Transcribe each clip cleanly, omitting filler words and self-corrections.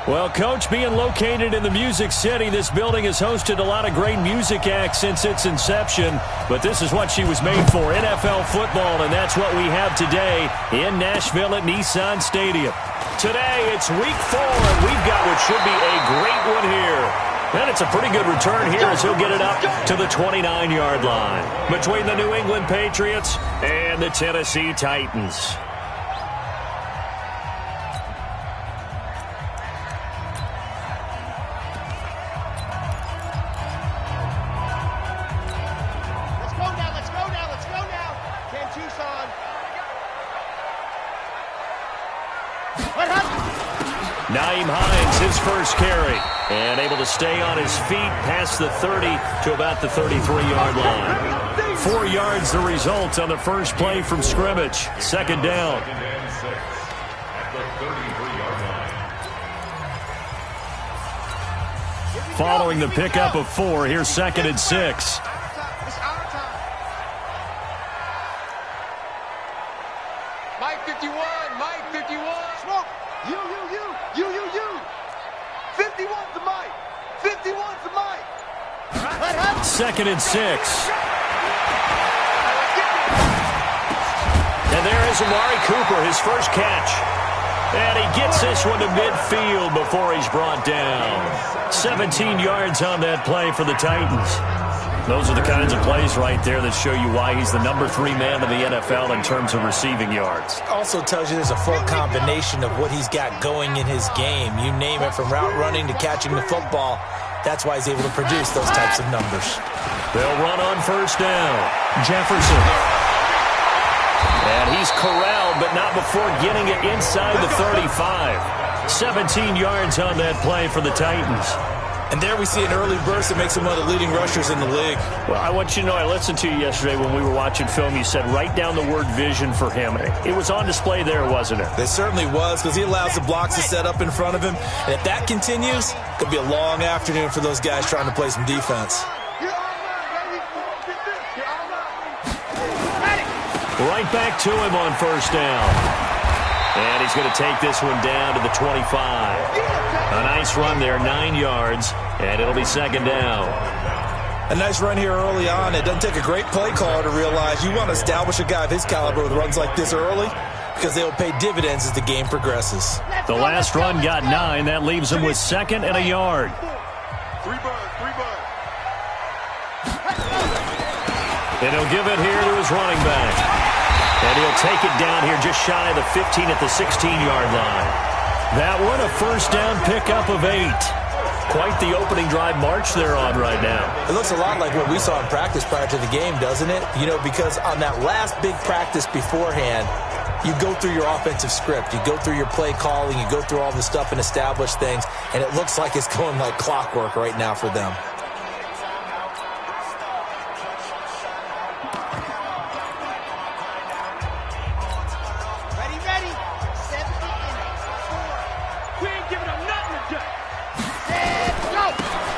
Well, Coach, being located in the Music City, this building has hosted a lot of great music acts since its inception. But this is what she was made for, NFL football, and that's what we have today in Nashville at Nissan Stadium. Today, it's Week 4, and we've got what should be a great one here. And it's a pretty good return here as he'll get it up to the 29-yard line between the New England Patriots and the Tennessee Titans. His first carry, and able to stay on his feet past the 30 to about the 33-yard line. 4 yards the result on the first play from scrimmage. Second down. Following the pickup of 4, here's 2nd and 6. Mike 51, Mike 51. Smoke. You. 51's the Mike. 51's the Mike. 2nd and 6. And there is Amari Cooper, his first catch. And he gets this one to midfield before he's brought down. 17 yards on that play for the Titans. Those are the kinds of plays right there that show you why he's the number 3 man in the NFL in terms of receiving yards. Also tells you there's a full combination of what he's got going in his game. You name it, from route running to catching the football. That's why he's able to produce those types of numbers. They'll run on first down. Jefferson. And he's corralled, but not before getting it inside the 35. 17 yards on that play for the Titans. And there we see an early burst that makes him one of the leading rushers in the league. Well, I want you to know, I listened to you yesterday when we were watching film. You said write down the word vision for him. It was on display there, wasn't it? It certainly was, because he allows the blocks to set up in front of him. And if that continues, it could be a long afternoon for those guys trying to play some defense. Right back to him on first down. And he's going to take this one down to the 25. A nice run there, 9 yards, and it'll be second down. A nice run here early on. It doesn't take a great play caller to realize you want to establish a guy of his caliber with runs like this early, because they will pay dividends as the game progresses. The last run got 9. That leaves him with 2nd and a yard. 3 birds. And he'll give it here to his running back. And he'll take it down here just shy of the 15 at the 16-yard line. That one, a first down pickup of 8. Quite the opening drive march they're on right now. It looks a lot like what we saw in practice prior to the game, doesn't it? You know, because on that last big practice beforehand, you go through your offensive script. You go through your play calling. You go through all this stuff and establish things. And it looks like it's going like clockwork right now for them.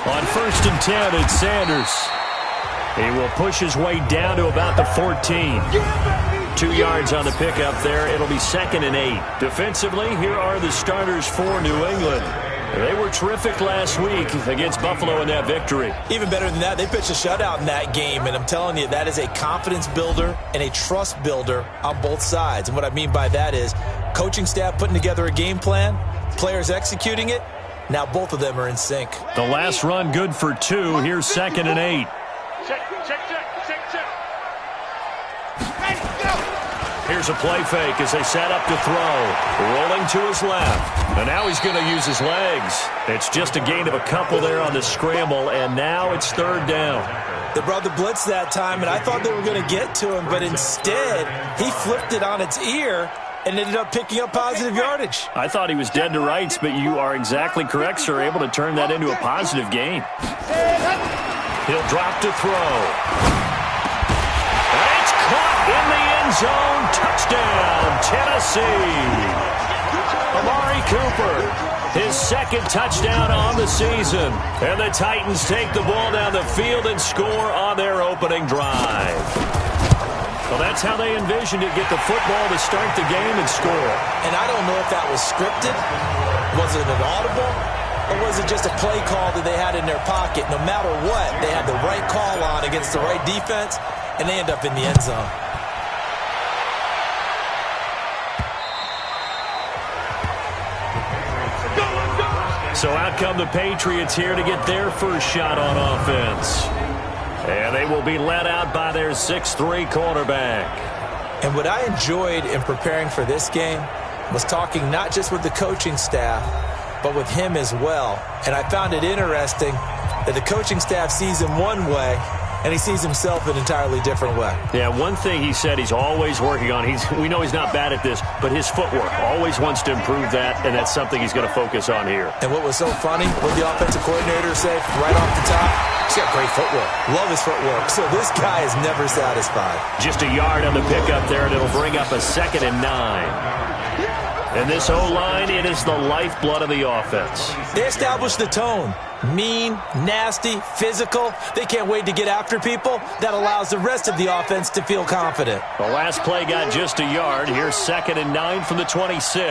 On 1st and 10, it's Sanders. He will push his way down to about the 14. 2 yards on the pickup there. It'll be 2nd and 8. Defensively, here are the starters for New England. They were terrific last week against Buffalo in that victory. Even better than that, they pitched a shutout in that game, and I'm telling you, that is a confidence builder and a trust builder on both sides. And what I mean by that is coaching staff putting together a game plan, players executing it. Now both of them are in sync. The last run good for 2. Here's 2nd and 8. Check. Here's a play fake as they set up to throw. Rolling to his left. And now he's going to use his legs. It's just a gain of a couple there on the scramble, and now it's 3rd down. They brought the blitz that time, and I thought they were going to get to him, but instead he flipped it on its ear and ended up picking up positive yardage. I thought he was dead to rights, but you are exactly correct, sir. Able to turn that into a positive gain. He'll drop to throw. And it's caught in the end zone. Touchdown, Tennessee. Amari Cooper, his 2nd touchdown on the season. And the Titans take the ball down the field and score on their opening drive. Well, that's how they envisioned it, get the football to start the game and score. And I don't know if that was scripted. Was it an audible? Or was it just a play call that they had in their pocket? No matter what, they had the right call on against the right defense, and they end up in the end zone. So out come the Patriots here to get their first shot on offense. And they will be led out by their 6'3" quarterback. And what I enjoyed in preparing for this game was talking not just with the coaching staff, but with him as well. And I found it interesting that the coaching staff sees him one way, and he sees himself an entirely different way. Yeah, one thing he said he's always working on, we know he's not bad at this, but his footwork, always wants to improve that, and that's something he's going to focus on here. And what was so funny, what the offensive coordinator said right off the top, he's got great footwork. Love his footwork. So this guy is never satisfied. Just a yard on the pickup there, and it'll bring up a 2nd and 9. And this O-line, it is the lifeblood of the offense. They established the tone. Mean, nasty, physical. They can't wait to get after people. That allows the rest of the offense to feel confident. The last play got just a yard. Here's 2nd and 9 from the 26.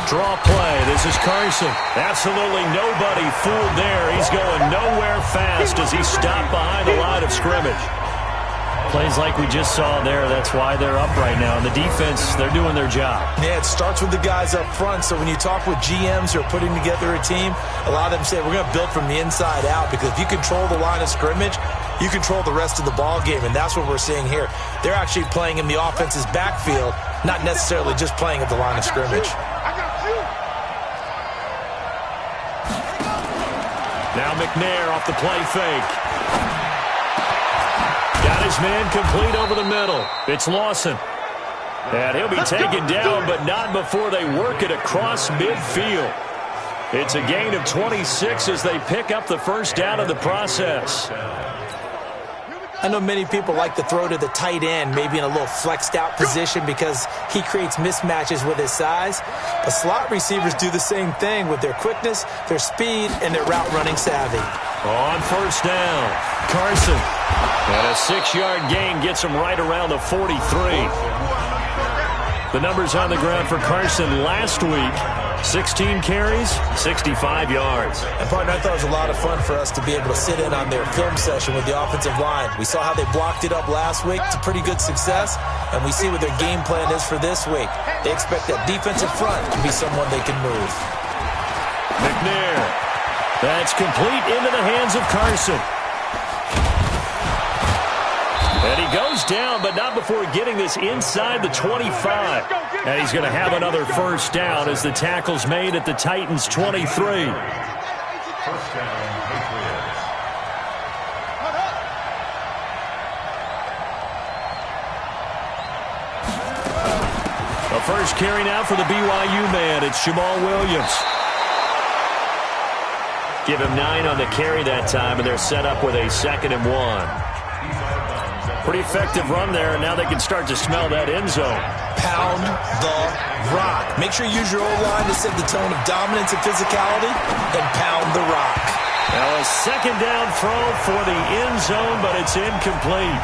Draw play. This is Carson. Absolutely nobody fooled there. He's going nowhere fast as he stopped behind the line of scrimmage. Plays like we just saw there, that's why they're up right now. And the defense, they're doing their job. Yeah, it starts with the guys up front. So when you talk with GMs who are putting together a team, a lot of them say we're going to build from the inside out, because if you control the line of scrimmage, you control the rest of the ball game, and that's what we're seeing here. They're actually playing in the offense's backfield, not necessarily just playing at the line of scrimmage. Now McNair off the play fake. Got his man complete over the middle. It's Lawson. And he'll be taken down, but not before they work it across midfield. It's a gain of 26 as they pick up the first down of the process. I know many people like to throw to the tight end, maybe in a little flexed out position because he creates mismatches with his size. But slot receivers do the same thing with their quickness, their speed, and their route running savvy. On first down, Carson. And a 6-yard gain gets him right around the 43. The numbers on the ground for Carson last week. 16 carries, 65 yards. And, partner, I thought it was a lot of fun for us to be able to sit in on their film session with the offensive line. We saw how they blocked it up last week to pretty good success, and we see what their game plan is for this week. They expect that defensive front to be someone they can move. McNair. That's complete into the hands of Carson. And he goes down, but not before getting this inside the 25. And he's going to have another first down as the tackle's made at the Titans' 23. The first carry now for the BYU man. It's Jamal Williams. Give him 9 on the carry that time, and they're set up with a 2nd and 1. Pretty effective run there, and now they can start to smell that end zone. Pound the rock. Make sure you use your O-line to set the tone of dominance and physicality, and pound the rock. Now a 2nd down throw for the end zone, but it's incomplete.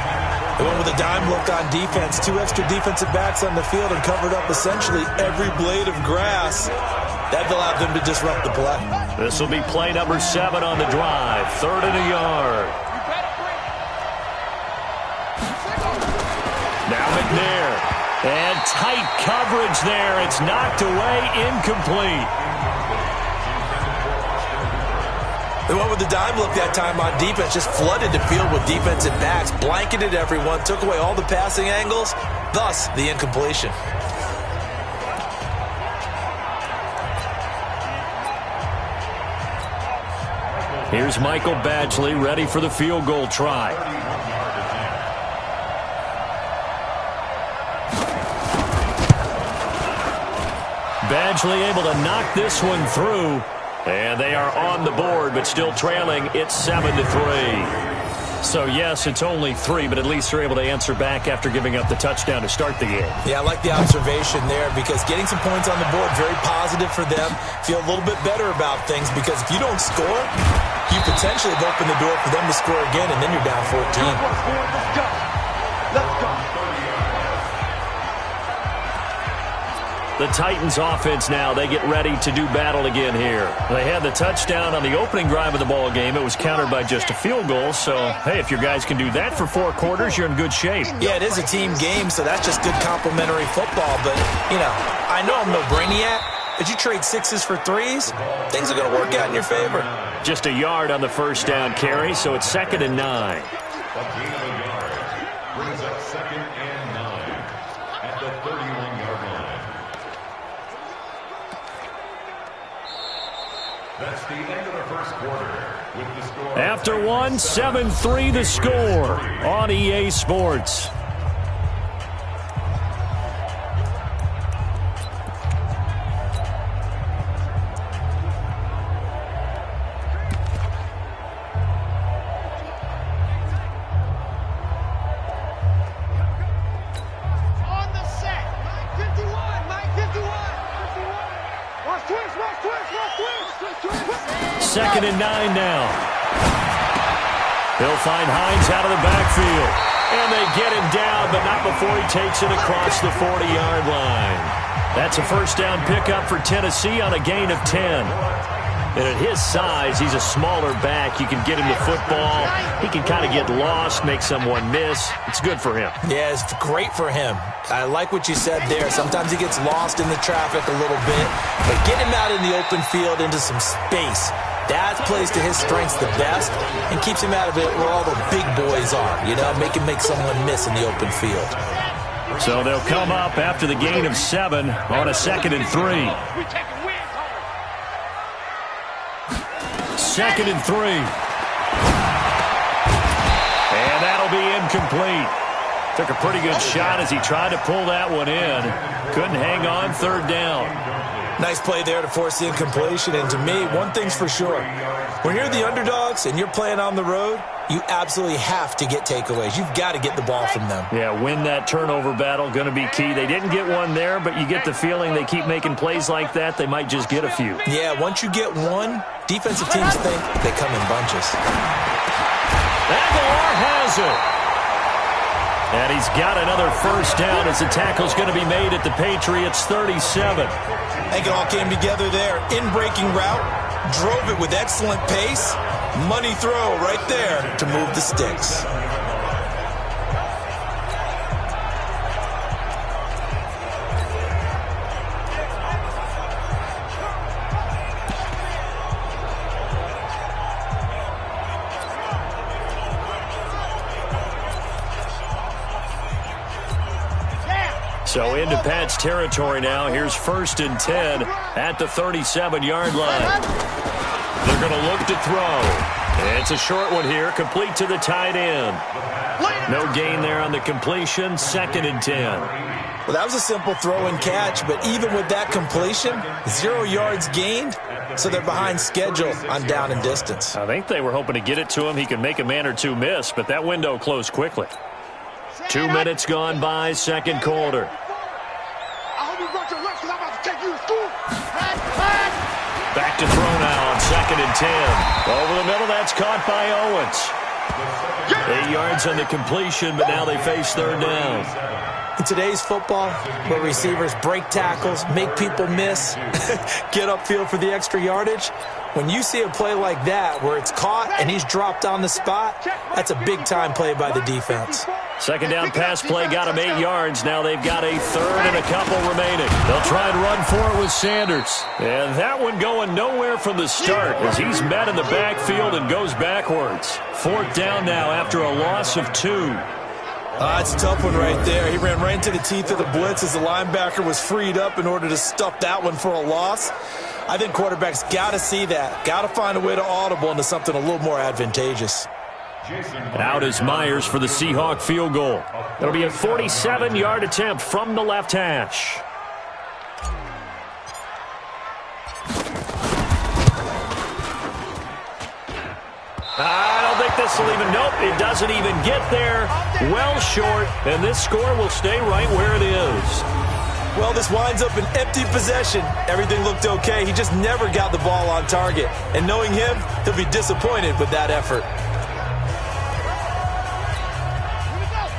They went with a dime look on defense. 2 extra defensive backs on the field and covered up essentially every blade of grass. That allowed them to disrupt the play. This will be play number 7 on the drive. 3rd and a yard. Now McNair. And tight coverage there. It's knocked away, incomplete. They went with the dime look that time on defense. Just flooded the field with defensive backs. Blanketed everyone. Took away all the passing angles. Thus, the incompletion. Here's Michael Badgley ready for the field goal try. Badgley able to knock this one through. And they are on the board, but still trailing. It's 7-3. So, yes, it's only 3, but at least they're able to answer back after giving up the touchdown to start the game. Yeah, I like the observation there because getting some points on the board, very positive for them. Feel a little bit better about things because if you don't score, you potentially have opened the door for them to score again, and then you're down 14. Let's go. Let's go. The Titans offense now, they get ready to do battle again here. They had the touchdown on the opening drive of the ball game. It was countered by just a field goal. So, hey, if your guys can do that for 4 quarters, you're in good shape. Yeah, it is a team game, so that's just good complimentary football. But, you know, I know I'm no brainiac, but you trade 6s for 3s, things are going to work out in your favor. Just a yard on the first down carry, so it's 2nd and 9. A gain of a yard brings up 2nd and 9 at the 31-yard line. That's the end of the first quarter. With the score After 1, 7-3 the score on EA Sports. Second and 9 now. He'll find Hines out of the backfield. And they get him down, but not before he takes it across the 40-yard line. That's a first down pickup for Tennessee on a gain of 10. And at his size, he's a smaller back. You can get him the football. He can kind of get lost, make someone miss. It's good for him. Yeah, it's great for him. I like what you said there. Sometimes he gets lost in the traffic a little bit. But get him out in the open field into some space. That plays to his strengths the best and keeps him out of it where all the big boys are. You know, make him make someone miss in the open field. So they'll come up after the gain of 7 on a 2nd and 3. 2nd and 3. And that'll be incomplete. Took a pretty good shot as he tried to pull that one in. Couldn't hang on, 3rd down. Nice play there to force the incompletion. And to me, one thing's for sure. When you're the underdogs and you're playing on the road, you absolutely have to get takeaways. You've got to get the ball from them. Yeah, win that turnover battle, going to be key. They didn't get one there, but you get the feeling they keep making plays like that, they might just get a few. Yeah, once you get one, defensive teams think they come in bunches. Aguilar has it. And he's got another first down as the tackle's going to be made at the Patriots' 37. I think it all came together there. In-breaking route, drove it with excellent pace. Money throw right there to move the sticks. So into Pat's territory now. Here's 1st and 10 at the 37-yard line. They're going to look to throw. It's a short one here, complete to the tight end. No gain there on the completion, 2nd and 10. Well, that was a simple throw and catch, but even with that completion, 0 yards gained, so they're behind schedule on down and distance. I think they were hoping to get it to him. He could make a man or two miss, but that window closed quickly. 2 minutes gone by, 2nd quarter. Back to throw now on 2nd and 10. Over the middle, that's caught by Owens. 8 yards on the completion, but now they face 3rd down. In today's football, where receivers break tackles, make people miss, get upfield for the extra yardage, when you see a play like that where it's caught and he's dropped on the spot, that's a big-time play by the defense. 2nd down pass play got him 8 yards. Now they've got a 3rd and a couple remaining. They'll try and run for it with Sanders. And that one going nowhere from the start as he's met in the backfield and goes backwards. 4th down now after a loss of 2. It's a tough one right there. He ran right into the teeth of the blitz as the linebacker was freed up in order to stuff that one for a loss. I think quarterbacks got to see that. Got to find a way to audible into something a little more advantageous. Out is Myers for the Seahawk field goal. It'll be a 47-yard attempt from the left hash. I don't think if this will even, nope, it doesn't even get there. Well short, and this score will stay right where it is. Well, this winds up an empty possession. Everything looked okay. He just never got the ball on target. And knowing him, he'll be disappointed with that effort.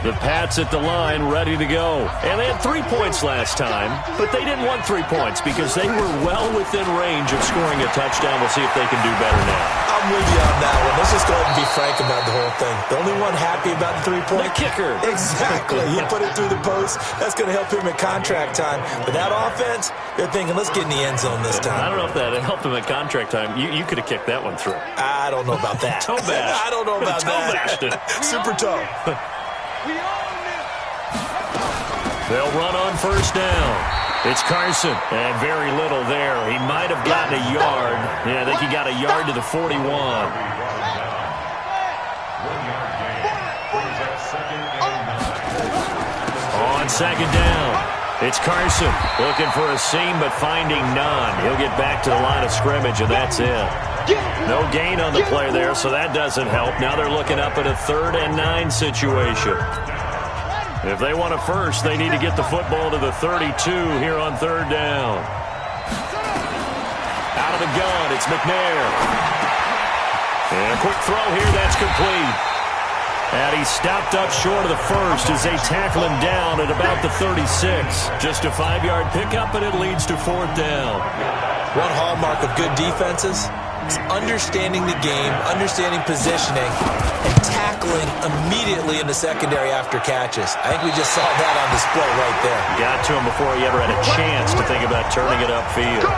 The Pats at the line, ready to go. And they had 3 points last time, but they didn't want 3 points because they were well within range of scoring a touchdown. We'll see if they can do better now. I'm with you on that one. Let's just go ahead and be frank about the whole thing. The only one happy about the 3-point? The kicker. Exactly. He put it through the post. That's going to help him at contract time. But that offense, they're thinking, let's get in the end zone this time. I don't know if that helped him at contract time. You could have kicked that one through. I don't know about that. Toe bash. I don't know about that. Toe bashed it. Super toe. They'll run on first down. It's Carson, and very little there. He might have gotten a yard. Yeah, I think he got a yard to the 41. 1 yard gain. Brings up 2nd and 9. On second down, it's Carson looking for a seam but finding none. He'll get back to the line of scrimmage, and that's it. No gain on the play there, so that doesn't help. Now they're looking up at a 3rd and 9 situation. If they want a first, they need to get the football to the 32 here on 3rd down. Out of the gun, it's McNair. And a quick throw here, that's complete. And he stopped up short of the first as they tackle him down at about the 36. Just a 5-yard pickup, and it leads to 4th down. One hallmark of good defenses is understanding the game, understanding positioning, and tackling immediately in the secondary after catches. I think we just saw that on display right there. Got to him before he ever had a chance to think about turning it upfield.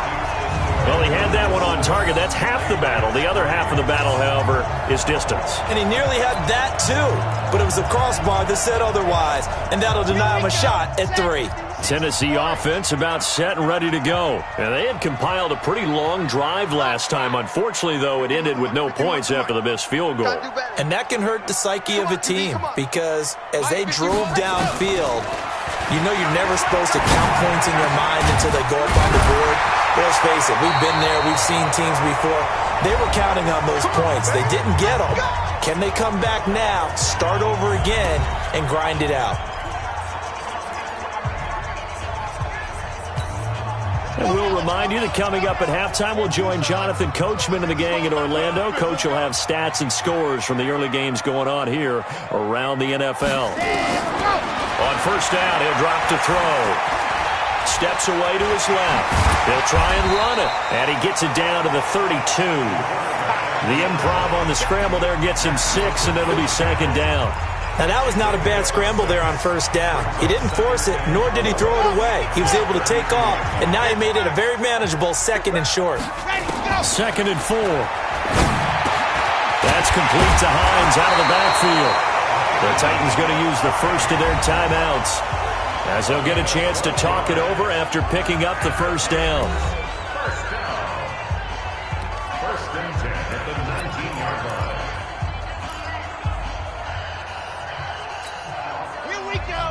Well, he had that one on target. That's half the battle. The other half of the battle, however, is distance. And he nearly had that, too. But it was a crossbar that said otherwise, and that'll deny him a shot at 3. Tennessee offense about set and ready to go. And they had compiled a pretty long drive last time. Unfortunately, though, it ended with no points after the missed field goal. And that can hurt the psyche of a team because as they drove downfield, you know you're never supposed to count points in your mind until they go up on the board. Let's face it, we've been there. We've seen teams before. They were counting on those points. They didn't get them. Can they come back now, start over again, and grind it out? And we'll remind you that coming up at halftime, we'll join Jonathan Coachman and the gang in Orlando. Coach will have stats and scores from the early games going on here around the NFL. On first down, he'll drop to throw. Steps away to his left. He'll try and run it, and he gets it down to the 32. The improv on the scramble there gets him 6, and it'll be 2nd down. Now, that was not a bad scramble there on first down. He didn't force it, nor did he throw it away. He was able to take off, and now he made it a very manageable 2nd and short. 2nd and 4. That's complete to Hines out of the backfield. The Titans going to use the first of their timeouts as they'll get a chance to talk it over after picking up the first down. First and 10 at the 19-yard line. Here we go.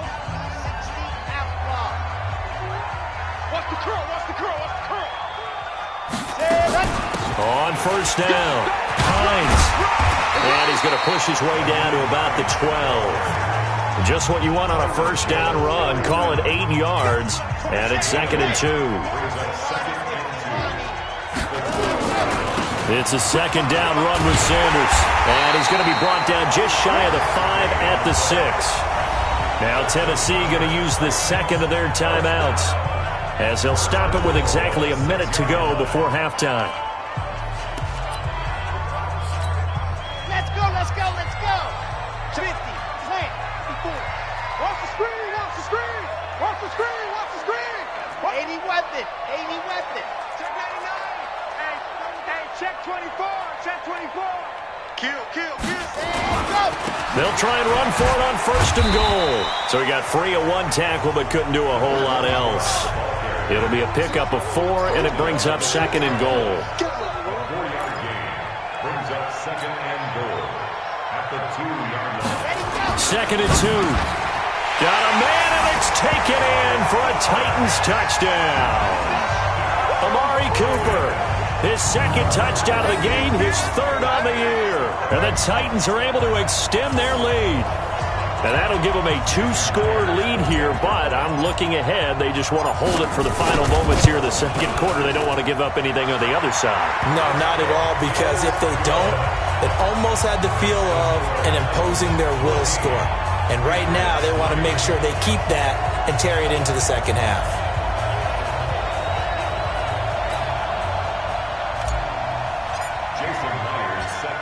16 out wide. Watch the curl, watch the curl, watch the curl. On first down, Hines. And he's going to push his way down to about the 12. Just what you want on a first down run. Call it 8 yards. And it's 2nd and 2. It's a 2nd down run with Sanders. And he's going to be brought down just shy of the 5 at the 6. Now Tennessee going to use the 2nd of their timeouts as they'll stop it with exactly a minute to go before halftime. Let's go, let's go, let's go. 50, 10, 54. Watch the screen, watch the screen. Watch the screen, watch the screen. 80 weapon, 80 weapon. Check 99. Hey, check 24, check 24. Kill, kill, kill. And go. They'll try and run for it on 1st and goal. So he got free of 1 tackle but couldn't do a whole lot else. It'll be a pickup of 4, and it brings up 2nd and goal. A 4-yard gain brings up 2nd and goal at the 2-yard line. 2nd and 2. Got a man, and it's taken in for a Titans touchdown. Amari Cooper. His second touchdown of the game, his third on the year. And the Titans are able to extend their lead. And that'll give them a 2-score lead here, but I'm looking ahead. They just want to hold it for the final moments here in the second quarter. They don't want to give up anything on the other side. No, not at all, because if they don't, it almost had the feel of an imposing their will score. And right now, they want to make sure they keep that and carry it into the second half.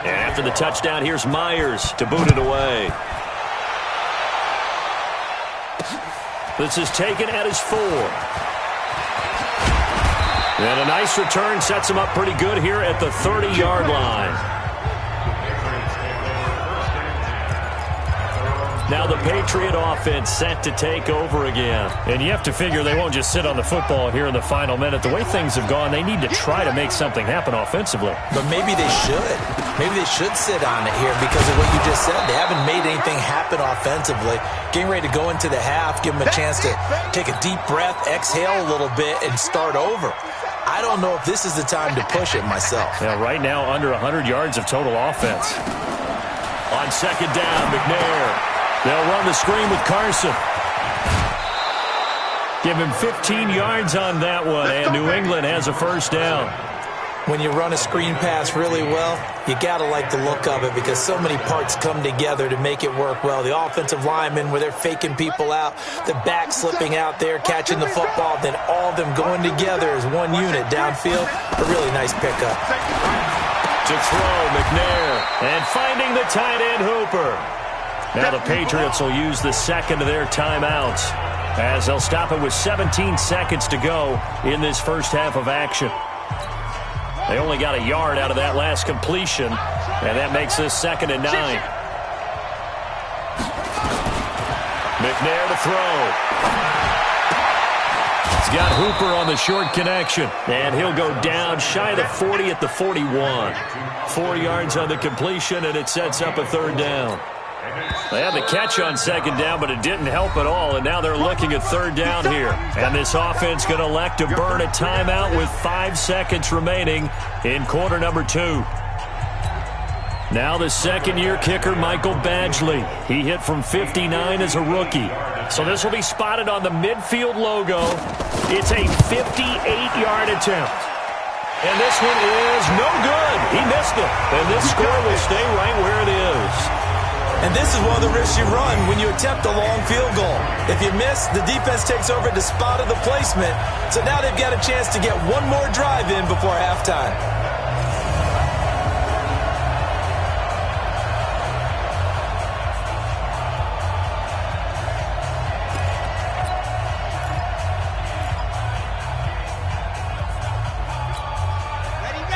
And after the touchdown, here's Myers to boot it away. This is taken at his 4. And a nice return sets him up pretty good here at the 30-yard line. Now the Patriot offense set to take over again. And you have to figure they won't just sit on the football here in the final minute. The way things have gone, they need to try to make something happen offensively. But maybe they should. Maybe they should sit on it here because of what you just said. They haven't made anything happen offensively. Getting ready to go into the half, give them a chance to take a deep breath, exhale a little bit, and start over. I don't know if this is the time to push it myself. Yeah, right now under 100 yards of total offense. On second down, McNair. They'll run the screen with Carson. Give him 15 yards on that one, and New England has a first down. When you run a screen pass really well, you got to like the look of it because so many parts come together to make it work well. The offensive linemen, where they're faking people out, the back slipping out there, catching the football, then all of them going together as one unit downfield. A really nice pickup. To throw, McNair, and finding the tight end, Hooper. Now the Patriots will use the second of their timeouts as they'll stop it with 17 seconds to go in this first half of action. They only got a yard out of that last completion, and that makes this 2nd and 9. McNair to throw. He's got Hooper on the short connection, and he'll go down shy of the 40 at the 41. 4 yards on the completion, and it sets up a third down. They had the catch on second down, but it didn't help at all, and now they're looking at third down here. And this offense going to elect to burn a timeout with 5 seconds remaining in quarter number 2. Now the second-year kicker, Michael Badgley. He hit from 59 as a rookie. So this will be spotted on the midfield logo. It's a 58-yard attempt. And this one is no good. He missed it. And this score will stay right where it is. And this is one of the risks you run when you attempt a long field goal. If you miss, the defense takes over at the spot of the placement. So now they've got a chance to get one more drive in before halftime.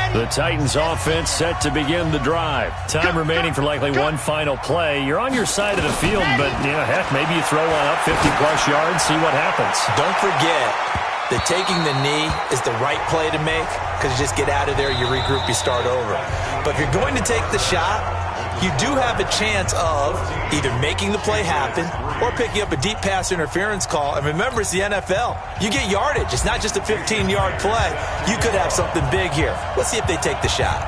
The Titans offense set to begin the drive. Time remaining for likely one final play. You're on your side of the field, but, heck, maybe you throw one up 50-plus yards, see what happens. Don't forget that taking the knee is the right play to make because you just get out of there, you regroup, you start over. But if you're going to take the shot, you do have a chance of either making the play happen or picking up a deep pass interference call. And remember, it's the NFL. You get yardage. It's not just a 15-yard play. You could have something big here. Let's see if they take the shot.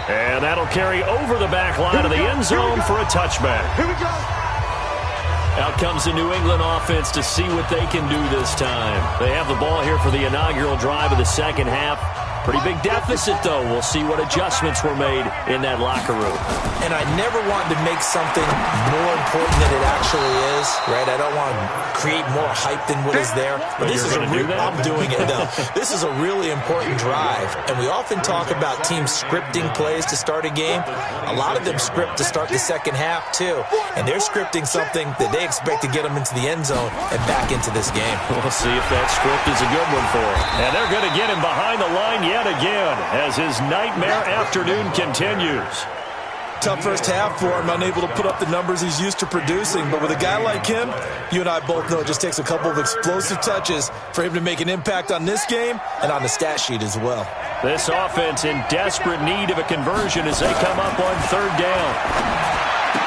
And that'll carry over the back line of the end zone for a touchback. Here we go. Out comes the New England offense to see what they can do this time. They have the ball here for the inaugural drive of the second half. Pretty big deficit, though. We'll see what adjustments were made in that locker room. And I never want to make something more important than it actually is, right? I don't want to create more hype than what is there. But this is going to do that? I'm doing it, though. This is a really important drive, and we often talk about teams scripting plays to start a game. A lot of them script to start the second half, too. And they're scripting something that they expect to get them into the end zone and back into this game. We'll see if that script is a good one for him. And they're going to get him behind the line yet again as his nightmare afternoon continues. Tough first half for him, unable to put up the numbers he's used to producing. But with a guy like him, you and I both know it just takes a couple of explosive touches for him to make an impact on this game and on the stat sheet as well. This offense in desperate need of a conversion as they come up on third down.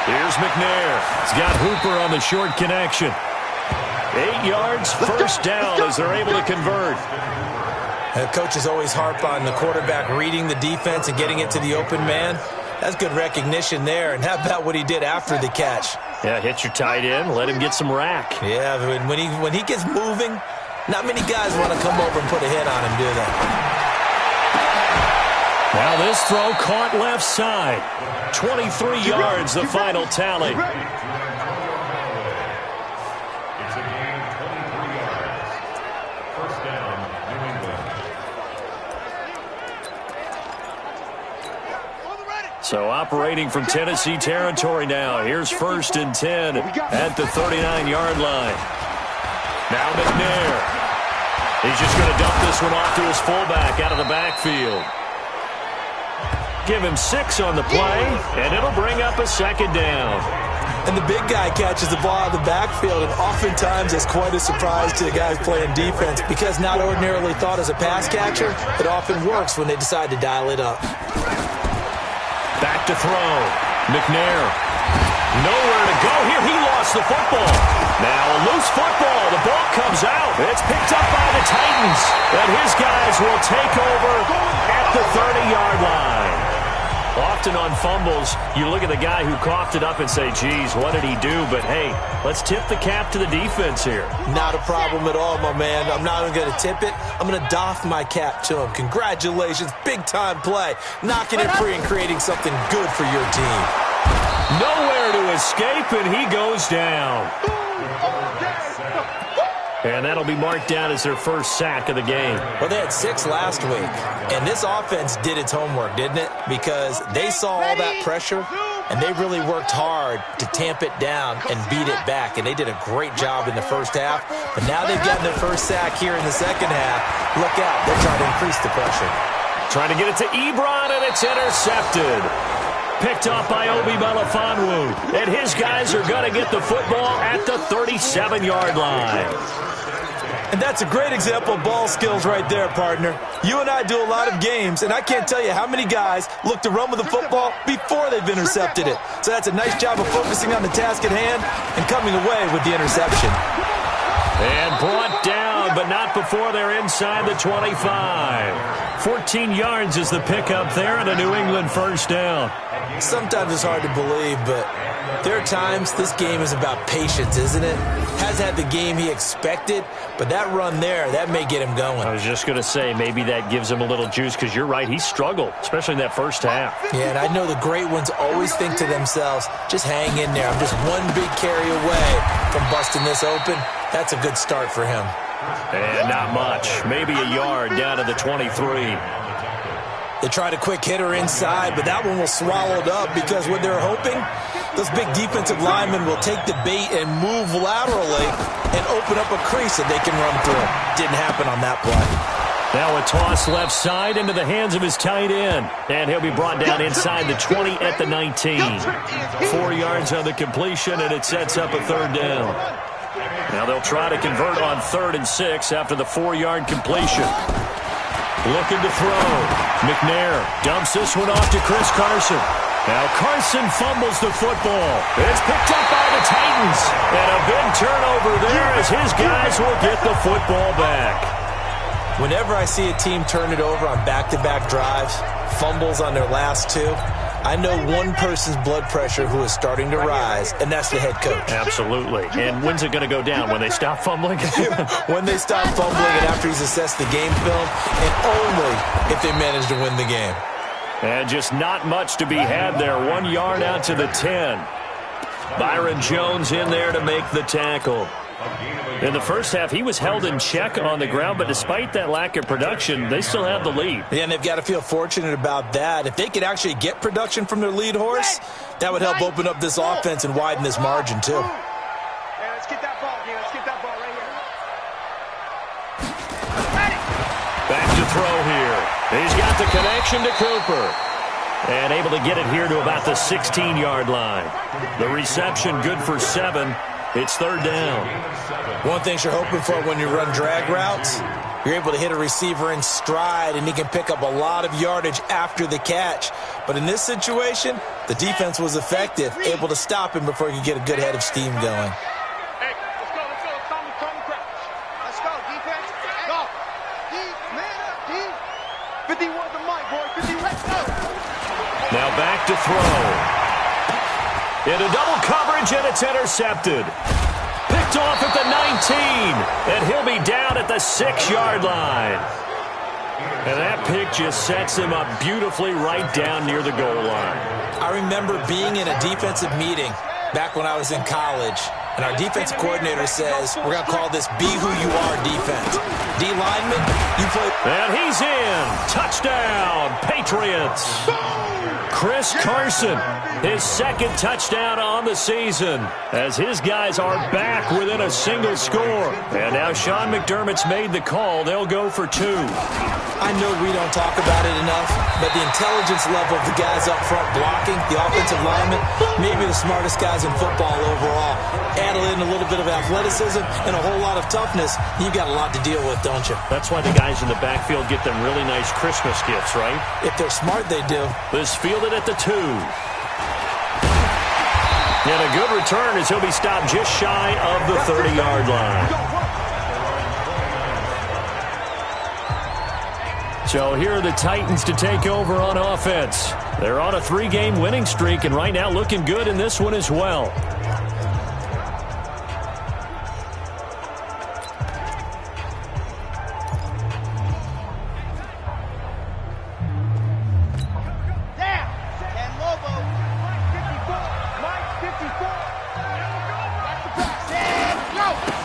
Here's McNair. He's got Hooper on the short connection. 8 yards, first down as they're able to convert. The coaches always harp on the quarterback reading the defense and getting it to the open man. That's good recognition there. And how about what he did after the catch? Yeah, hit your tight end, let him get some rack. Yeah, when he gets moving, not many guys want to come over and put a hit on him, do they? Now this throw caught left side. 23 yards, the final tally. It's a gain of 23 yards. First down, New England. So operating from Tennessee territory now. Here's 1st and 10 at the 39-yard line. Now McNair. He's just going to dump this one off to his fullback out of the backfield. Give him 6 on the play, and it'll bring up a 2nd down. And the big guy catches the ball out of the backfield, and oftentimes it's quite a surprise to the guys playing defense because not ordinarily thought as a pass catcher, it often works when they decide to dial it up. Back to throw. McNair. Nowhere to go here. He lost the football. Now a loose football. The ball comes out. It's picked up by the Titans. And his guys will take over at the 30-yard line. Often on fumbles, you look at the guy who coughed it up and say, geez, what did he do? But, hey, let's tip the cap to the defense here. Not a problem at all, my man. I'm not even going to tip it. I'm going to doff my cap to him. Congratulations. Big-time play. Knocking it free and creating something good for your team. Nowhere to escape, and he goes down. And that'll be marked down as their first sack of the game. Well, they had 6 last week, and this offense did its homework, didn't it? Because they saw all that pressure, and they really worked hard to tamp it down and beat it back, and they did a great job in the first half. But now they've gotten their first sack here in the second half. Look out, they're trying to increase the pressure. Trying to get it to Ebron, and it's intercepted. Picked off by Obi Melifonwu. And his guys are going to get the football at the 37-yard line. And that's a great example of ball skills right there, partner. You and I do a lot of games, and I can't tell you how many guys look to run with the football before they've intercepted it. So that's a nice job of focusing on the task at hand and coming away with the interception. And brought down, but not before they're inside the 25. 14 yards is the pickup there and a New England first down. Sometimes it's hard to believe, but there are times this game is about patience, isn't it? Has had the game he expected, but that run there, that may get him going. I was just going to say, maybe that gives him a little juice, because you're right, he struggled, especially in that first half. Yeah, and I know the great ones always think to themselves, just hang in there. I'm just one big carry away from busting this open. That's a good start for him. And not much. Maybe a yard down to the 23. They tried a quick hitter inside, but that one was swallowed up because what they're hoping, those big defensive linemen will take the bait and move laterally and open up a crease that they can run through. Didn't happen on that play. Now a toss left side into the hands of his tight end. And he'll be brought down inside the 20 at the 19. 4 yards on the completion, and it sets up a third down. Now they'll try to convert on 3rd and 6 after the 4-yard completion. Looking to throw. McNair dumps this one off to Chris Carson. Now Carson fumbles the football. It's picked up by the Titans. And a big turnover there as his guys will get the football back. Whenever I see a team turn it over on back-to-back drives, fumbles on their last 2, I know one person's blood pressure who is starting to rise, and that's the head coach. Absolutely. And when's it going to go down? When they stop fumbling? When they stop fumbling and after he's assessed the game film, and only if they manage to win the game. And just not much to be had there. 1 yard out to the 10. Byron Jones in there to make the tackle. In the first half, he was held in check on the ground, but despite that lack of production, they still have the lead. Yeah, and they've got to feel fortunate about that. If they could actually get production from their lead horse, that would help open up this offense and widen this margin, too. Hey, let's get that ball, Let's get that ball right here. Back to throw here. He's got the connection to Cooper. And able to get it here to about the 16-yard line. The reception good for 7. It's 3rd down. One thing you're hoping for when you run drag routes, you're able to hit a receiver in stride, and he can pick up a lot of yardage after the catch. But in this situation, the defense was effective, able to stop him before he could get a good head of steam going. Hey, let's go. 51 to Mike, boy. 50, let's go. Now back to throw. Into double coverage, and it's intercepted. Picked off at the 19, and he'll be down at the 6-yard line. And that pick just sets him up beautifully right down near the goal line. I remember being in a defensive meeting back when I was in college, and our defensive coordinator says, we're going to call this Be Who You Are defense. D lineman, you play. And he's in. Touchdown, Patriots. Chris Carson, his second touchdown on the season, as his guys are back within a single score. And now Sean McDermott's made the call. They'll go for 2. I know we don't talk about it enough, but the intelligence level of the guys up front blocking, the offensive linemen, maybe the smartest guys in football overall. Add in a little bit of athleticism and a whole lot of toughness, you've got a lot to deal with, don't you? That's why the guys in the backfield get them really nice Christmas gifts, right? If they're smart, they do. This fielded at the 2. And a good return as he'll be stopped just shy of the 30-yard line. So here are the Titans to take over on offense. They're on a 3-game winning streak, and right now looking good in this one as well.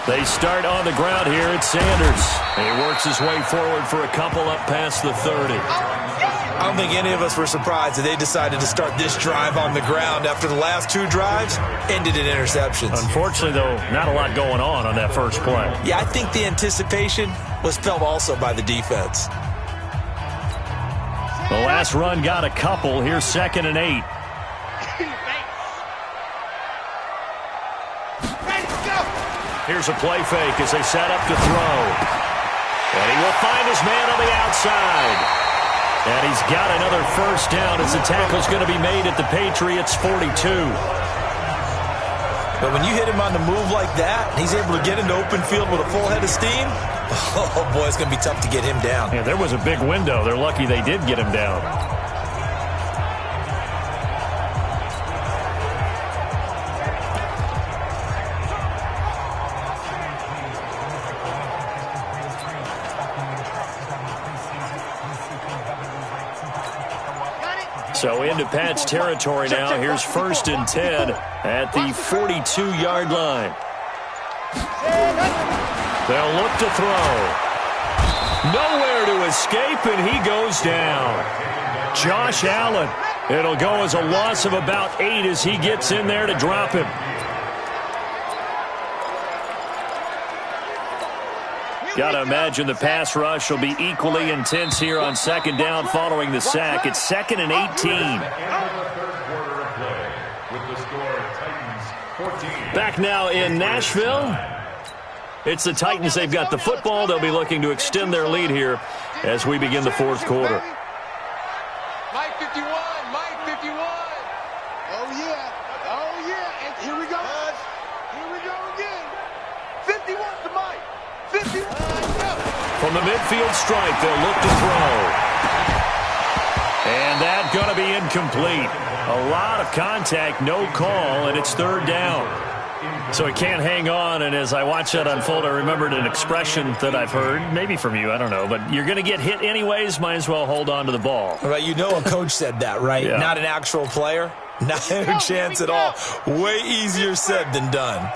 They start on the ground here. It's Sanders. And he works his way forward for a couple up past the 30. I don't think any of us were surprised that they decided to start this drive on the ground after the last 2 drives ended in interceptions. Unfortunately, though, not a lot going on that first play. Yeah, I think the anticipation was felt also by the defense. The last run got a couple. Here's 2nd and 8. Here's a play fake as they set up to throw. And he will find his man on the outside. And he's got another first down as the tackle's going to be made at the Patriots' 42. But when you hit him on the move like that, he's able to get into open field with a full head of steam, oh, boy, it's going to be tough to get him down. Yeah, there was a big window. They're lucky they did get him down. So into Pat's territory now. Here's 1st and 10 at the 42-yard line. They'll look to throw. Nowhere to escape, and he goes down. Josh Allen. It'll go as a loss of about 8 as he gets in there to drop him. Got to imagine the pass rush will be equally intense here on 2nd down following the sack. It's 2nd and 18. Back now in Nashville. It's the Titans. They've got the football. They'll be looking to extend their lead here as we begin the 4th quarter. Mike 51, Mike 51. Oh, yeah. Oh, yeah. And here we go. Here we go again. 51 to Mike. 51. From the midfield stripe, they'll look to throw. And that's going to be incomplete. A lot of contact, no call, and it's 3rd down. So he can't hang on, and as I watch that unfold, I remembered an expression that I've heard, maybe from you, I don't know, but you're going to get hit anyways, might as well hold on to the ball. Right, you know a coach said that, right? Yeah. Not an actual player. Not a chance at all. Way easier said than done.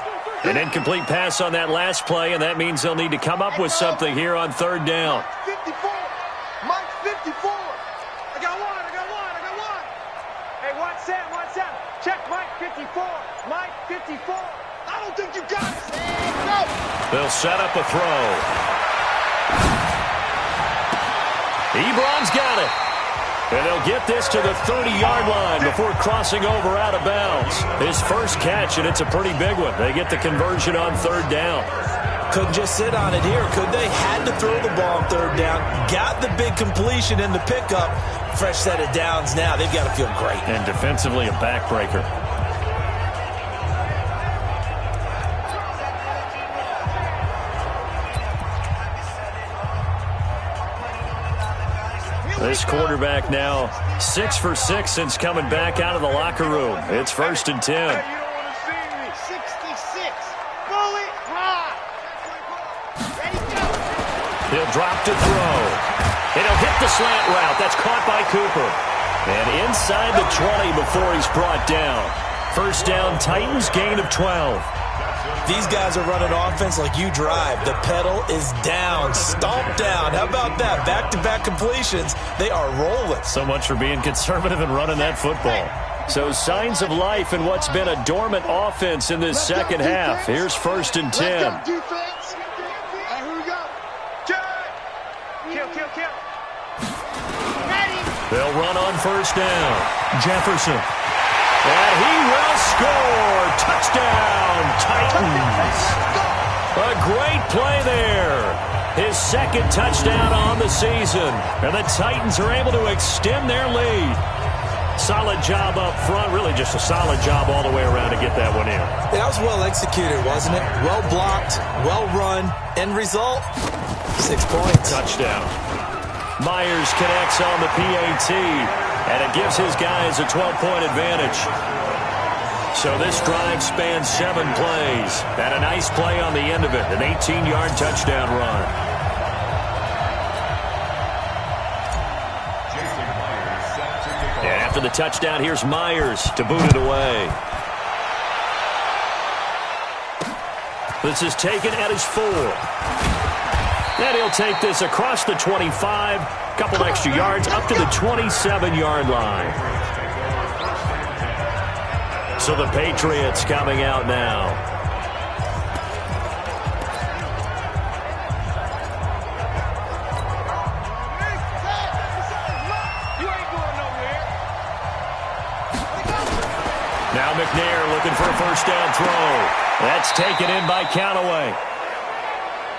An incomplete pass on that last play, and that means they'll need to come up with something here on 3rd down. 54. Mike 54. I got one. Hey, watch Sam. Check Mike 54. Mike 54. I don't think you got it. No. They'll set up a throw. Ebron's got it. And they'll get this to the 30-yard line before crossing over out of bounds. His first catch, and it's a pretty big one. They get the conversion on 3rd down. Couldn't just sit on it here, could they? Had to throw the ball on 3rd down. Got the big completion in the pickup. Fresh set of downs now. They've got to feel great. And defensively, a backbreaker. This quarterback now 6 for 6 since coming back out of the locker room. It's 1st and 10. Hey, you don't want to see me. 66. Bullet high. Ready, go. He'll drop to throw. And he'll hit the slant route. That's caught by Cooper. And inside the 20 before he's brought down. 1st down, Titans, gain of 12. These guys are running offense like you drive. The pedal is down, stomped down. How about that? Back-to-back completions. They are rolling. So much for being conservative and running that football. So signs of life in what's been a dormant offense in this second half. Here's 1st and 10. Let's go, defense. Hey, here we go. Kill. Ready. They'll run on 1st down. Jefferson. And he will score. Touchdown, Titans. A great play there. His 2nd touchdown on the season. And the Titans are able to extend their lead. Solid job up front. Really just a solid job all the way around to get that one in. That was well executed, wasn't it? Well blocked, well run. End result, 6 points. Touchdown. Myers connects on the PAT. And it gives his guys a 12-point advantage. So this drive spans 7 plays. And a nice play on the end of it. An 18-yard touchdown run. And after the touchdown, here's Myers to boot it away. This is taken at his 4. And he'll take this across the 25, couple extra yards, up to the 27-yard line. So the Patriots coming out now. Now McNair looking for a 1st down throw. That's taken in by Callaway.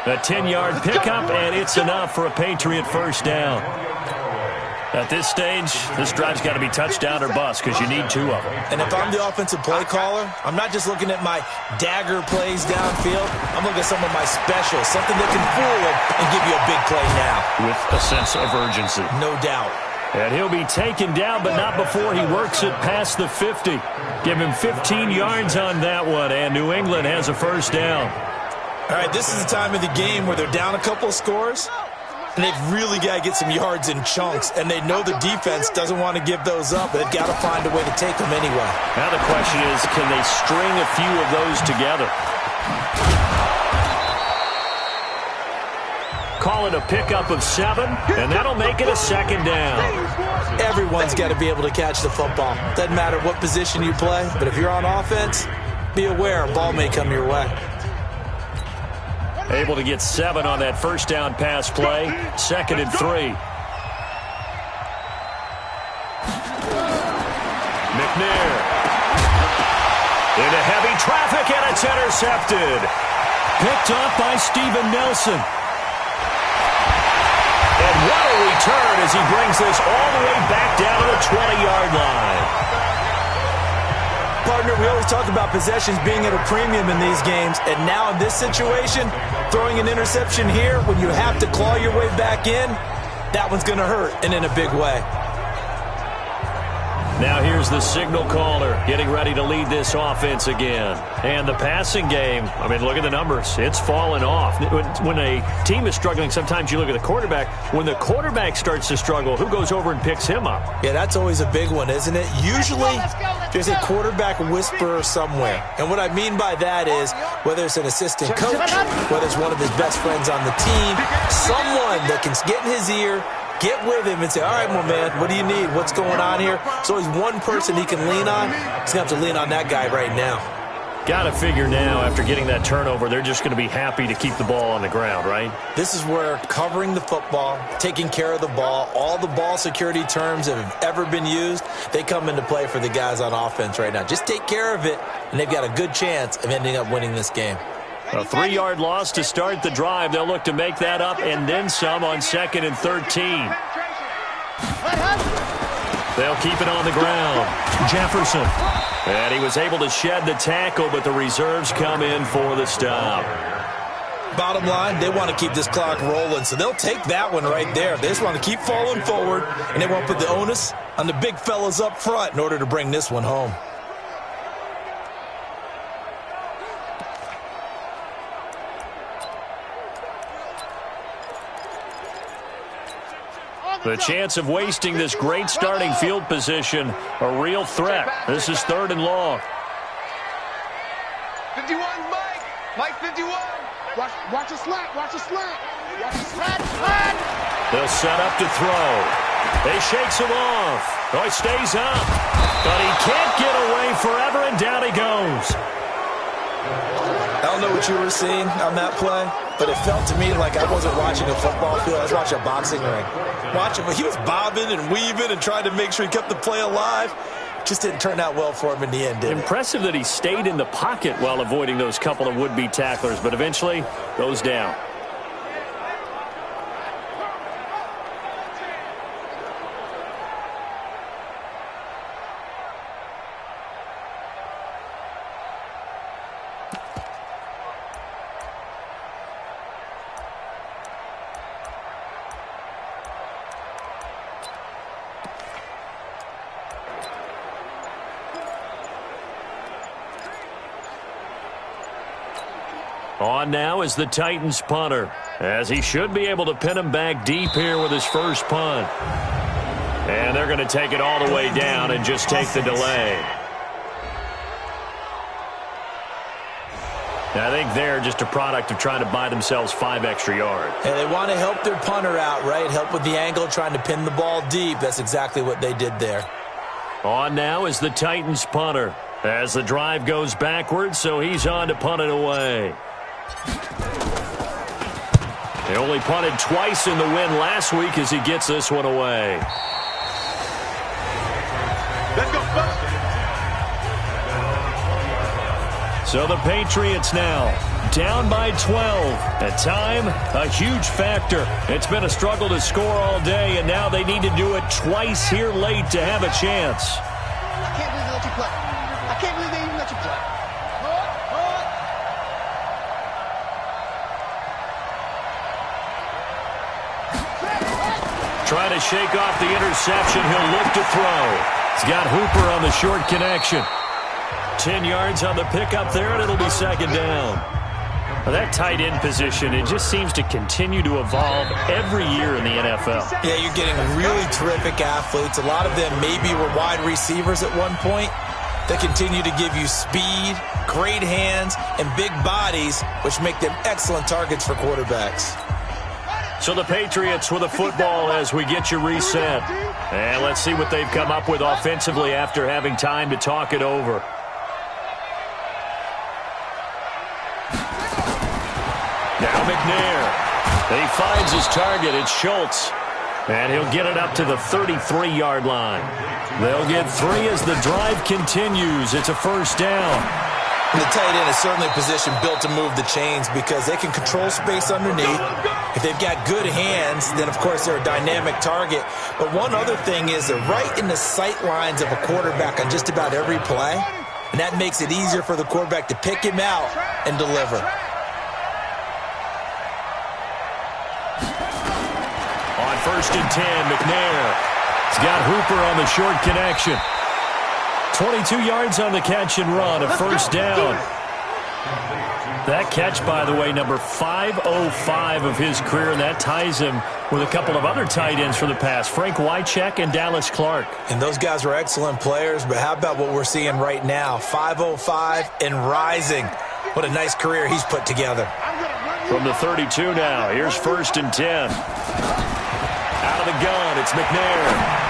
A 10-yard pickup, and it's enough for a Patriot 1st down. At this stage, this drive's got to be touchdown or bust because you need 2 of them. And if I'm the offensive play caller, I'm not just looking at my dagger plays downfield. I'm looking at some of my specials, something that can fool them and give you a big play now. With a sense of urgency. No doubt. And he'll be taken down, but not before he works it past the 50. Give him 15 yards on that one, and New England has a 1st down. All right, this is the time of the game where they're down a couple of scores, and they've really got to get some yards in chunks, and they know the defense doesn't want to give those up. They've got to find a way to take them anyway. Now the question is, can they string a few of those together? Call it a pickup of 7, and that'll make it a 2nd down. Everyone's got to be able to catch the football. Doesn't matter what position you play, but if you're on offense, be aware a ball may come your way. Able to get 7 on that 1st down pass play. 2nd and 3. McNair. Into heavy traffic, and it's intercepted. Picked off by Steven Nelson. And what a return as he brings this all the way back down to the 20-yard line. Partner, we always talk about possessions being at a premium in these games, and now in this situation, throwing an interception here when you have to claw your way back in, that one's going to hurt, and in a big way. Now here's the signal caller getting ready to lead this offense again. And the passing game, I mean, look at the numbers. It's fallen off. When a team is struggling, sometimes you look at the quarterback. When the quarterback starts to struggle, who goes over and picks him up? Yeah, that's always a big one, isn't it? Usually, there's a quarterback whisperer somewhere. And what I mean by that is, whether it's an assistant coach, whether it's one of his best friends on the team, someone that can get in his ear, get with him and say, all right, my man, what do you need? What's going on here? So he's one person he can lean on. He's going to have to lean on that guy right now. Got to figure now, after getting that turnover, they're just going to be happy to keep the ball on the ground, right? This is where covering the football, taking care of the ball, all the ball security terms that have ever been used, they come into play for the guys on offense right now. Just take care of it, and they've got a good chance of ending up winning this game. A 3-yard loss to start the drive. They'll look to make that up and then some on 2nd and 13. They'll keep it on the ground. Jefferson. And he was able to shed the tackle, but the reserves come in for the stop. Bottom line, they want to keep this clock rolling, so they'll take that one right there. They just want to keep falling forward, and they want to put the onus on the big fellas up front in order to bring this one home. The chance of wasting this great starting field position, a real threat. This is 3rd and long. 51, Mike. Mike 51. Watch the slant. Watch the slant. Watch the slant. They'll set up to throw. They shakes him off. Oh, he stays up. But he can't get away forever, and down he goes. I don't know what you were seeing on that play, but it felt to me like I wasn't watching a football field. I was watching a boxing ring. He was bobbing and weaving and trying to make sure he kept the play alive. Just didn't turn out well for him in the end, did it? Impressive that he stayed in the pocket while avoiding those couple of would-be tacklers, but eventually goes down. On now is the Titans punter, as he should be able to pin him back deep here with his first punt. And they're going to take it all the way down and just take the delay. I think they're just a product of trying to buy themselves 5 extra yards. And they want to help their punter out, right? Help with the angle, trying to pin the ball deep. That's exactly what they did there. On now is the Titans punter, as the drive goes backwards, so he's on to punt it away. They only punted twice in the win last week as he gets this one away. Let's go, first. So the Patriots now down by 12. At time, a huge factor. It's been a struggle to score all day, and now they need to do it twice here late to have a chance. I can't believe they let you play. I can't believe they even let you play. Trying to shake off the interception. He'll look to throw. He's got Hooper on the short connection. 10 yards on the pickup there, and it'll be 2nd down. Well, that tight end position, it just seems to continue to evolve every year in the NFL. Yeah, you're getting really terrific athletes. A lot of them maybe were wide receivers at one point. They continue to give you speed, great hands, and big bodies, which make them excellent targets for quarterbacks. So the Patriots with a football as we get you reset. And let's see what they've come up with offensively after having time to talk it over. Now McNair. He finds his target. It's Schultz. And he'll get it up to the 33-yard line. They'll get 3 as the drive continues. It's a 1st down. And the tight end is certainly a position built to move the chains because they can control space underneath. If they've got good hands, then, of course, they're a dynamic target. But one other thing is they're right in the sight lines of a quarterback on just about every play. And that makes it easier for the quarterback to pick him out and deliver. On 1st and 10, McNair. He's got Hooper on the short connection. 22 yards on the catch and run, a 1st down. That catch, by the way, number 505 of his career, and that ties him with a couple of other tight ends for the past, Frank Wycheck and Dallas Clark. And those guys were excellent players, but how about what we're seeing right now? 505 and rising. What a nice career he's put together. From the 32 now, here's 1st and 10. Out of the gun, it's McNair.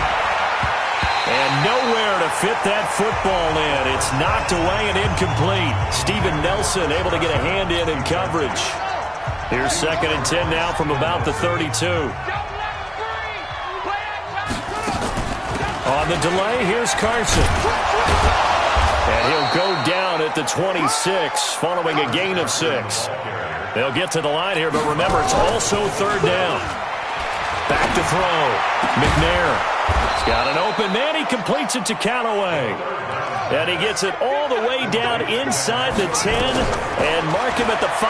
And nowhere to fit that football in. It's knocked away and incomplete. Steven Nelson able to get a hand in coverage. Here's 2nd and 10 now from about the 32. On the delay, here's Carson. And he'll go down at the 26 following a gain of 6. They'll get to the line here, but remember, it's also 3rd down. Back to throw. McNair. He's got an open man. He completes it to Callaway. And he gets it all the way down inside the 10 and mark him at the 5.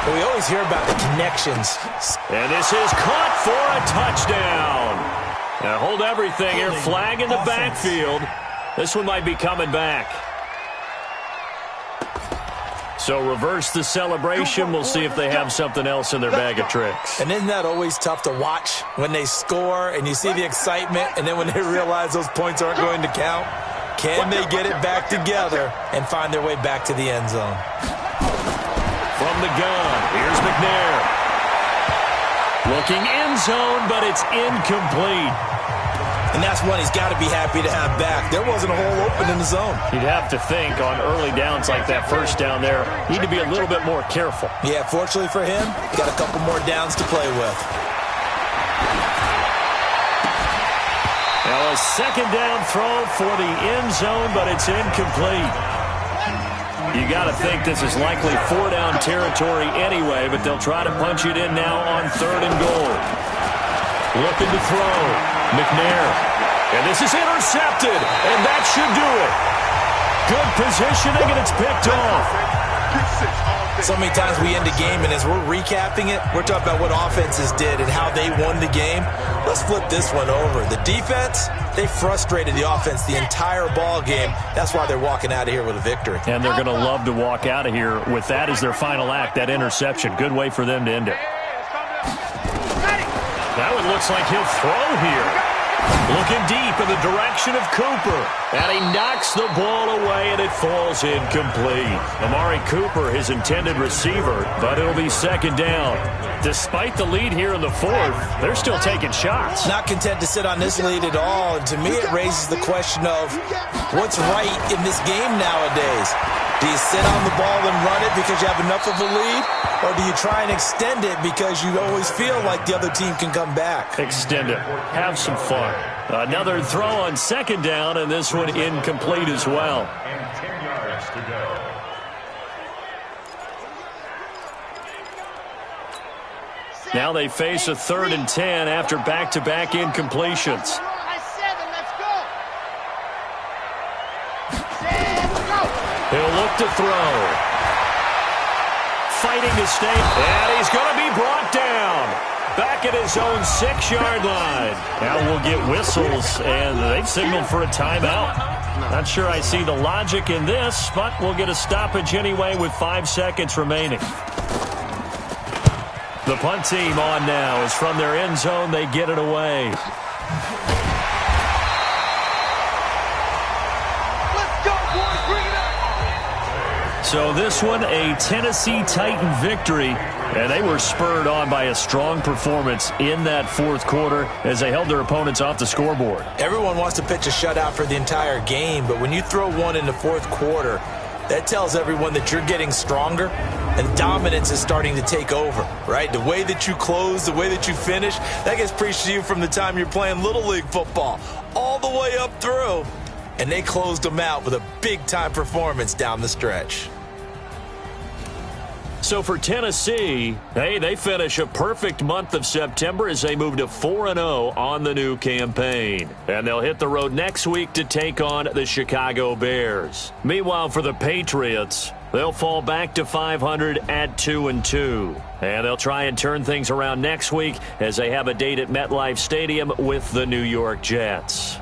We always hear about the connections. And this is caught for a touchdown. Now hold everything here. Flag in the backfield. This one might be coming back. So reverse the celebration. We'll see if they have something else in their bag of tricks. And isn't that always tough to watch when they score and you see the excitement, and then when they realize those points aren't going to count? Can they get it back together and find their way back to the end zone? From the gun, here's McNair. Looking end zone, but it's incomplete. And that's one he's got to be happy to have back. There wasn't a hole open in the zone. You'd have to think on early downs like that first down there, need to be a little bit more careful. Yeah, fortunately for him, got a couple more downs to play with. Now a second down throw for the end zone, but it's incomplete. You got to think this is likely 4-down territory anyway, but they'll try to punch it in now on 3rd and goal. Looking to throw. McNair. And this is intercepted, and that should do it. Good positioning, and it's picked off. So many times we end a game, and as we're recapping it, we're talking about what offenses did and how they won the game. Let's flip this one over. The defense, they frustrated the offense the entire ball game. That's why they're walking out of here with a victory. And they're going to love to walk out of here with that as their final act, that interception. Good way for them to end it. That one looks like he'll throw here. Looking deep in the direction of Cooper. And he knocks the ball away, and it falls incomplete. Amari Cooper, his intended receiver, but it'll be 2nd down. Despite the lead here in the 4th, they're still taking shots. Not content to sit on this lead at all. And to me, it raises the question of what's right in this game nowadays. Do you sit on the ball and run it because you have enough of a lead? Or do you try and extend it because you always feel like the other team can come back? Extend it. Have some fun. Another throw on 2nd down, and this one incomplete as well. And 10 yards to go. Now they face a 3rd and 10 after back-to-back incompletions. He'll look to throw. Fighting to stay, and he's going to be brought down. Back at his own 6-yard line. Now we'll get whistles, and they've signaled for a timeout. Not sure I see the logic in this, but we'll get a stoppage anyway with 5 seconds remaining. The punt team on now is from their end zone. They get it away. So this one, a Tennessee Titan victory, and they were spurred on by a strong performance in that 4th quarter as they held their opponents off the scoreboard. Everyone wants to pitch a shutout for the entire game, but when you throw one in the 4th quarter, that tells everyone that you're getting stronger and dominance is starting to take over, right? The way that you close, the way that you finish, that gets preached to you from the time you're playing Little League football all the way up through, and they closed them out with a big-time performance down the stretch. So for Tennessee, hey, they finish a perfect month of September as they move to 4-0 on the new campaign. And they'll hit the road next week to take on the Chicago Bears. Meanwhile, for the Patriots, they'll fall back to 500 at 2-2. And they'll try and turn things around next week as they have a date at MetLife Stadium with the New York Jets.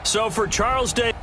So for Charles Day...